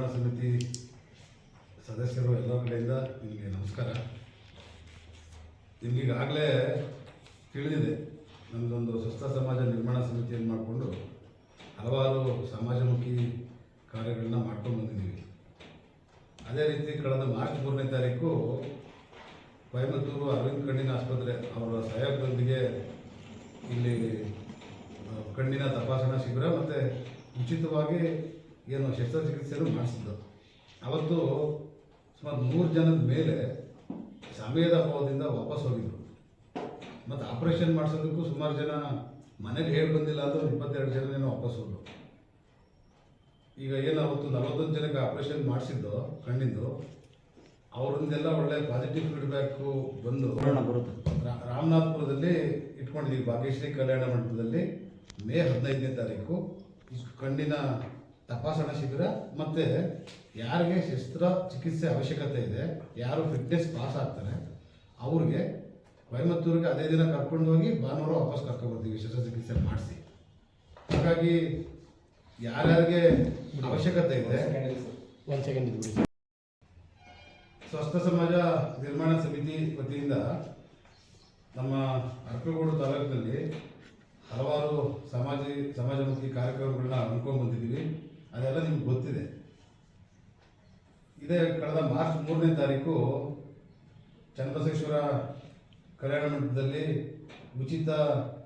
ನಿರ್ಮಾಣ ಸಮಿತಿ ಸದಸ್ಯರು ಎಲ್ಲ ಕಡೆಯಿಂದ ನಿಮಗೆ ನಮಸ್ಕಾರ. ನಿಮಗೀಗಾಗಲೇ ತಿಳಿದಿದೆ, ನಮ್ಮದೊಂದು ಸ್ವಸ್ಥ ಸಮಾಜ ನಿರ್ಮಾಣ ಸಮಿತಿಯನ್ನು ಮಾಡಿಕೊಂಡು ಹಲವಾರು ಸಮಾಜಮುಖಿ ಕಾರ್ಯಗಳನ್ನ ಮಾಡ್ಕೊಂಡು ಬಂದಿದ್ದೀವಿ. ಅದೇ ರೀತಿ ಕಳೆದ ಮಾರ್ಚ್ 3ನೇ ತಾರೀಕು ಕೊಯಮತ್ತೂರು ಅರವಿಂದ್ ಕಣ್ಣಿನ ಆಸ್ಪತ್ರೆ ಅವರ ಸಹಯೋಗದೊಂದಿಗೆ ಇಲ್ಲಿ ಕಣ್ಣಿನ ತಪಾಸಣಾ ಶಿಬಿರ ಮತ್ತು ಉಚಿತವಾಗಿ ಏನು ಶಸ್ತ್ರಚಿಕಿತ್ಸೆಯನ್ನು ಮಾಡಿಸಿದ್ದು. ಅವತ್ತು ಸುಮಾರು 100 ಜನದ ಮೇಲೆ ಸಮಯದ ಅಭಾವದಿಂದ ವಾಪಸ್ ಹೋಗಿದ್ರು. ಮತ್ತು ಆಪರೇಷನ್ ಮಾಡಿಸೋದಕ್ಕೂ ಸುಮಾರು ಜನ ಮನೇಲಿ ಹೇಳಿ ಬಂದಿಲ್ಲ ಅಂದರೆ 22 ಜನನೇನೋ ವಾಪಸ್ ಹೋದ್ರು. ಈಗ ಏನು ಅವತ್ತು 41 ಜನಕ್ಕೆ ಆಪರೇಷನ್ ಮಾಡಿಸಿದ್ದು ಕಣ್ಣಿಂದು, ಅವರಿಂದೆಲ್ಲ ಒಳ್ಳೆ ಪಾಸಿಟಿವ್ ಫೀಡ್ಬ್ಯಾಕು ಬಂದು ರಾಮನಾಥಪುರದಲ್ಲಿ ಇಟ್ಕೊಂಡಿದ್ದೀವಿ. ಭಾಗ್ಯಶ್ರೀ ಕಲ್ಯಾಣ ಮಂಟಪದಲ್ಲಿ ಮೇ 15ನೇ ತಾರೀಕು ಕಣ್ಣಿನ ತಪಾಸಣಾ ಶಿಬಿರ ಮತ್ತು ಯಾರಿಗೆ ಶಸ್ತ್ರಚಿಕಿತ್ಸೆ ಅವಶ್ಯಕತೆ ಇದೆ, ಯಾರು ಫಿಟ್ನೆಸ್ ಪಾಸ್ ಆಗ್ತಾರೆ ಅವ್ರಿಗೆ ಕೊಯಮತ್ತೂರಿಗೆ ಅದೇ ದಿನ ಕರ್ಕೊಂಡು ಹೋಗಿ ಭಾನುವಾರ ವಾಪಸ್ ಕರ್ಕೊಂಡ್ಬರ್ತೀವಿ ಶಸ್ತ್ರಚಿಕಿತ್ಸೆ ಮಾಡಿಸಿ. ಹಾಗಾಗಿ ಯಾರ್ಯಾರಿಗೆ ಅವಶ್ಯಕತೆ ಇದೆ ಸ್ವಸ್ಥ ಸಮಾಜ ನಿರ್ಮಾಣ ಸಮಿತಿ ವತಿಯಿಂದ ನಮ್ಮ ಅರ್ಕಲಗೂಡು ತಾಲೂಕಿನಲ್ಲಿ ಹಲವಾರು ಸಮಾಜಮುಖಿ ಕಾರ್ಯಕ್ರಮಗಳನ್ನ ಹಮ್ಮಿಕೊಂಡು ಬಂದಿದ್ದೀವಿ. ಅದೆಲ್ಲ ನಿಮ್ಗೆ ಗೊತ್ತಿದೆ. ಇದೇ ಕಳೆದ ಮಾರ್ಚ್ 3ನೇ ತಾರೀಕು ಚನ್ನಬಸವೇಶ್ವರ ಕಲ್ಯಾಣ ಮಂಟಪದಲ್ಲಿ ಉಚಿತ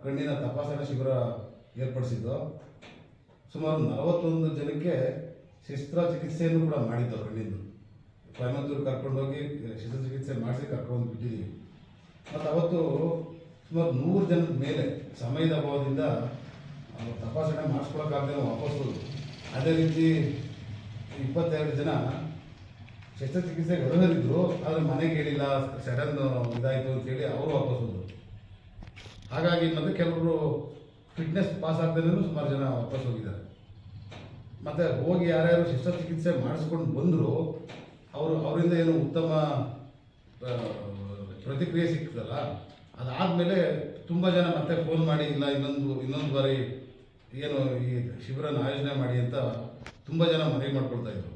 ಕಣ್ಣಿನ ತಪಾಸಣಾ ಶಿಬಿರ ಏರ್ಪಡಿಸಿದ್ದು. ಸುಮಾರು 41 ಜನಕ್ಕೆ ಶಸ್ತ್ರಚಿಕಿತ್ಸೆಯನ್ನು ಕೂಡ ಮಾಡಿದ್ದು. ಕಣ್ಣಿಂದು ಕೊಯಮತ್ತೂರು ಕರ್ಕೊಂಡೋಗಿ ಶಸ್ತ್ರಚಿಕಿತ್ಸೆ ಮಾಡಿಸಿ ಕರ್ಕೊಂಡು ಬಿಟ್ಟಿದ್ದೀವಿ. ಮತ್ತು ಅವತ್ತು ಸುಮಾರು 100 ಜನದ ಮೇಲೆ ಸಮಯದ ಅಭಾವದಿಂದ ತಪಾಸಣೆ ಮಾಡಿಸ್ಕೊಳಕ್ಕಾಗದೆ ವಾಪಸ್ ಹೋದ್ರು. ಅದೇ ರೀತಿ 22 ಜನ ಶಸ್ತ್ರಚಿಕಿತ್ಸೆಗೆ ಅರ್ಹರಿದ್ದರು, ಆದರೆ ಮನೆಗೆ ಹೇಳಿಲ್ಲ, ಸಡನ್ ಇದಾಯಿತು ಅಂತೇಳಿ ಅವರು ವಾಪಸ್ ಹೋದರು. ಹಾಗಾಗಿ ಮತ್ತು ಕೆಲವರು ಫಿಟ್ನೆಸ್ ಪಾಸ್ ಆಗದೇನೂ ಸುಮಾರು ಜನ ವಾಪಸ್ ಹೋಗಿದ್ದಾರೆ. ಮತ್ತು ಹೋಗಿ ಯಾರ್ಯಾರು ಶಸ್ತ್ರಚಿಕಿತ್ಸೆ ಮಾಡಿಸ್ಕೊಂಡು ಬಂದರೂ ಅವರಿಂದ ಏನು ಉತ್ತಮ ಪ್ರತಿಕ್ರಿಯೆ ಸಿಗ್ತದಲ್ಲ, ಅದಾದಮೇಲೆ ತುಂಬ ಜನ ಮತ್ತೆ ಫೋನ್ ಮಾಡಿ ಇಲ್ಲ ಇನ್ನೊಂದು ಬಾರಿ ಏನು ಈ ಶಿಬಿರನ ಆಯೋಜನೆ ಮಾಡಿ ಅಂತ ತುಂಬ ಜನ ಮನವಿ ಮಾಡ್ಕೊಳ್ತಾಯಿದ್ರು.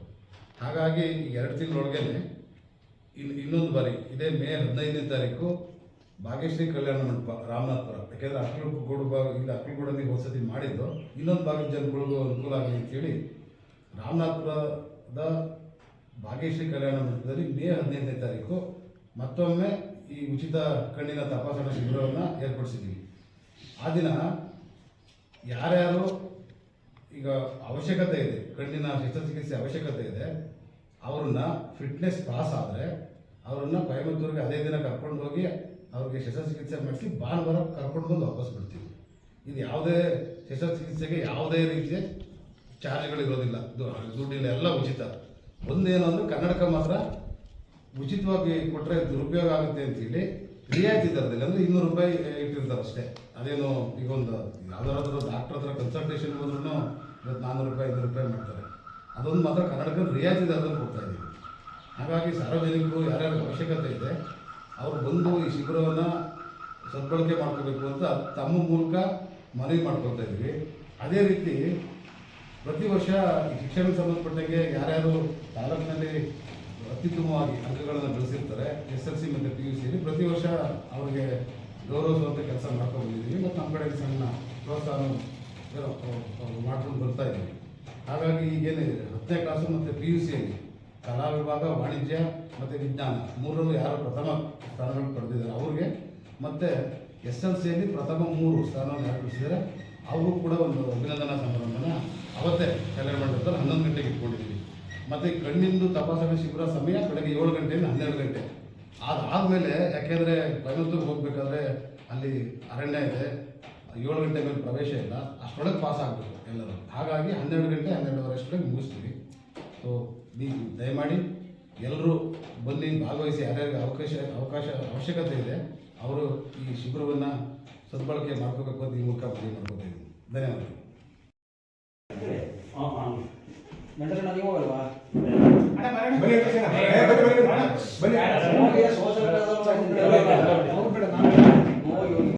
ಹಾಗಾಗಿ 2 ತಿಂಗಳೊಳಗೆ ಇನ್ನೊಂದು ಬಾರಿ ಇದೇ ಮೇ 15ನೇ ತಾರೀಕು ಭಾಗ್ಯಶ್ರೀ ಕಲ್ಯಾಣ ಮಂಟಪ ರಾಮನಾಥಪುರ, ಯಾಕೆಂದರೆ ಅಕ್ಕಲಗೂಡಲ್ಲಿ ಹೊಸತಿ ಮಾಡಿದ್ದು ಇನ್ನೊಂದು ಭಾಗದ ಜನಗಳಿಗೂ ಅನುಕೂಲ ಆಗಲಿ ಅಂತೇಳಿ ರಾಮನಾಥಪುರದ ಭಾಗ್ಯಶ್ರೀ ಕಲ್ಯಾಣ ಮಂಟಪದಲ್ಲಿ ಮೇ 15ನೇ ತಾರೀಕು ಮತ್ತೊಮ್ಮೆ ಈ ಉಚಿತ ಕಣ್ಣಿನ ತಪಾಸಣಾ ಶಿಬಿರವನ್ನು ಏರ್ಪಡಿಸಿದ್ದೀವಿ. ಆ ದಿನ ಯಾರ್ಯಾರು ಈಗ ಅವಶ್ಯಕತೆ ಇದೆ, ಕಣ್ಣಿನ ಶಸ್ತ್ರಚಿಕಿತ್ಸೆ ಅವಶ್ಯಕತೆ ಇದೆ, ಅವ್ರನ್ನ ಫಿಟ್ನೆಸ್ ಪಾಸ್ ಆದರೆ ಅವ್ರನ್ನ ಕೊಯಮತ್ತೂರಿಗೆ ಅದೇ ದಿನ ಕರ್ಕೊಂಡು ಹೋಗಿ ಅವ್ರಿಗೆ ಶಸ್ತ್ರಚಿಕಿತ್ಸೆ ಮಾಡಿಸಿ ಭಾನುವಾರ ಕರ್ಕೊಂಡು ಬಂದು ವಾಪಸ್ ಬಿಡ್ತೀವಿ. ಇದು ಯಾವುದೇ ಶಸ್ತ್ರಚಿಕಿತ್ಸೆಗೆ ಯಾವುದೇ ರೀತಿಯ ಚಾರ್ಜ್ಗಳಿರೋದಿಲ್ಲ, ದುಡ್ಡಿಲ್ಲ, ಎಲ್ಲ ಉಚಿತ. ಒಂದೇನು ಅಂದರೆ ಕನ್ನಡಕ ಮಾತ್ರ ಉಚಿತವಾಗಿ ಕೊಟ್ಟರೆ ದುರುಪಯೋಗ ಆಗುತ್ತೆ ಅಂತೇಳಿ ರಿಯಾಯಿತಿ ದರದಲ್ಲಿ, ಅಂದರೆ 200 ರೂಪಾಯಿ ಇಟ್ಟಿರ್ತಾರೆ ಅಷ್ಟೇ. ಅದೇನು ಈಗ ಒಂದು ಯಾವುದಾದ್ರೂ ಡಾಕ್ಟರ್ ಹತ್ರ ಕನ್ಸಲ್ಟೇಷನ್ ಹೋದ್ರೂ ಇವತ್ತು 400 ರೂಪಾಯಿ 500 ರೂಪಾಯಿ ಮಾಡ್ತಾರೆ. ಅದೊಂದು ಮಾತ್ರ ಕನ್ನಡಕ ರಿಯಾಯಿತಿ ದರದಲ್ಲಿ ಕೊಡ್ತಾಯಿದ್ದೀವಿ. ಹಾಗಾಗಿ ಸಾರ್ವಜನಿಕರು ಯಾರ್ಯಾರು ಅವಶ್ಯಕತೆ ಇದೆ ಅವರು ಬಂದು ಈ ಶಿಬಿರವನ್ನು ಸದ್ಬಳಕೆ ಮಾಡ್ಕೋಬೇಕು ಅಂತ ತಮ್ಮ ಮೂಲಕ ಮನವಿ ಮಾಡ್ಕೊಳ್ತಾ ಇದ್ದೀವಿ. ಅದೇ ರೀತಿ ಪ್ರತಿ ವರ್ಷ ಈ ಶಿಕ್ಷಣಕ್ಕೆ ಸಂಬಂಧಪಟ್ಟಂಗೆ ಯಾರ್ಯಾರು ತಾಲೂಕಿನಲ್ಲಿ ಅತ್ಯುತ್ತಮವಾಗಿ ಅಂಕಗಳನ್ನು ಗಳಿಸಿರ್ತಾರೆ SSLC ಮತ್ತು PUCಯಲ್ಲಿ ಪ್ರತಿ ವರ್ಷ ಅವರಿಗೆ ಗೌರವಿಸುವಂಥ ಕೆಲಸ ಮಾಡ್ಕೊಂಡು ಬಂದಿದ್ದೀವಿ. ಮತ್ತು ನಮ್ಮ ಕಡೆ ಸಣ್ಣ ಪ್ರೋತ್ಸಾಹ ಮಾಡ್ಕೊಂಡು ಬರ್ತಾ ಇದ್ದೀವಿ. ಹಾಗಾಗಿ ಈಗೇನು 10ನೇ ಕ್ಲಾಸು ಮತ್ತು PUCಯಲ್ಲಿ ಕಲಾ ವಿಭಾಗ, ವಾಣಿಜ್ಯ ಮತ್ತು ವಿಜ್ಞಾನ 3ರಲ್ಲೂ ಯಾರು ಪ್ರಥಮ ಸ್ಥಾನಗಳನ್ನು ಪಡೆದಿದ್ದಾರೆ ಅವ್ರಿಗೆ, ಮತ್ತು SLCಯಲ್ಲಿ ಪ್ರಥಮ 3 ಸ್ಥಾನವನ್ನು ಯಾರು ಗಳಿಸಿದ್ದಾರೆ ಅವ್ರಿಗೂ ಕೂಡ ಒಂದು ಅಭಿನಂದನಾ ಸಮಾರಂಭನ ಅವತ್ತೇ ಕಲ್ಯಾಣ ಮಂಟಪದಲ್ಲಿ 11 ಗಂಟೆಗೆ ಇಟ್ಕೊಂಡಿದ್ದೀವಿ. ಮತ್ತು ಕಣ್ಣಿಂದು ತಪಾಸಣೆ ಶಿಬಿರ ಸಮಯ ಬೆಳಗ್ಗೆ 7 ಗಂಟೆಯಿಂದ 12 ಗಂಟೆ. ಅದಾದಮೇಲೆ ಯಾಕೆಂದರೆ ಕೊಯಮತ್ತೂರಿಗೆ ಹೋಗಬೇಕಾದ್ರೆ ಅಲ್ಲಿ ಅರಣ್ಯ ಇದೆ, 7 ಗಂಟೆ ಮೇಲೆ ಪ್ರವೇಶ ಇಲ್ಲ, ಅಷ್ಟರೊಳಗೆ ಪಾಸ್ ಆಗಬೇಕು ಎಲ್ಲರೂ. ಹಾಗಾಗಿ 12 ಗಂಟೆ 12:30 ಅಷ್ಟರೊಳಗೆ ಮುಗಿಸ್ತೀವಿ. ಸೊ ದಯಮಾಡಿ ಎಲ್ಲರೂ ಬನ್ನಿ, ಭಾಗವಹಿಸಿ. ಯಾರ್ಯಾರಿಗೆ ಅವಶ್ಯಕತೆ ಇದೆ ಅವರು ಈ ಶಿಬಿರವನ್ನು ಸದ್ಬಳಕೆ ಮಾಡ್ಕೋಬೇಕು ಅಂತ ಈ ಮೂಲಕ ಮನವಿ ಮಾಡ್ಕೋತಾ ಇದ್ದೀನಿ. ಧನ್ಯವಾದಗಳು. ನೀವು ಹೋಗಲ್ವಾ?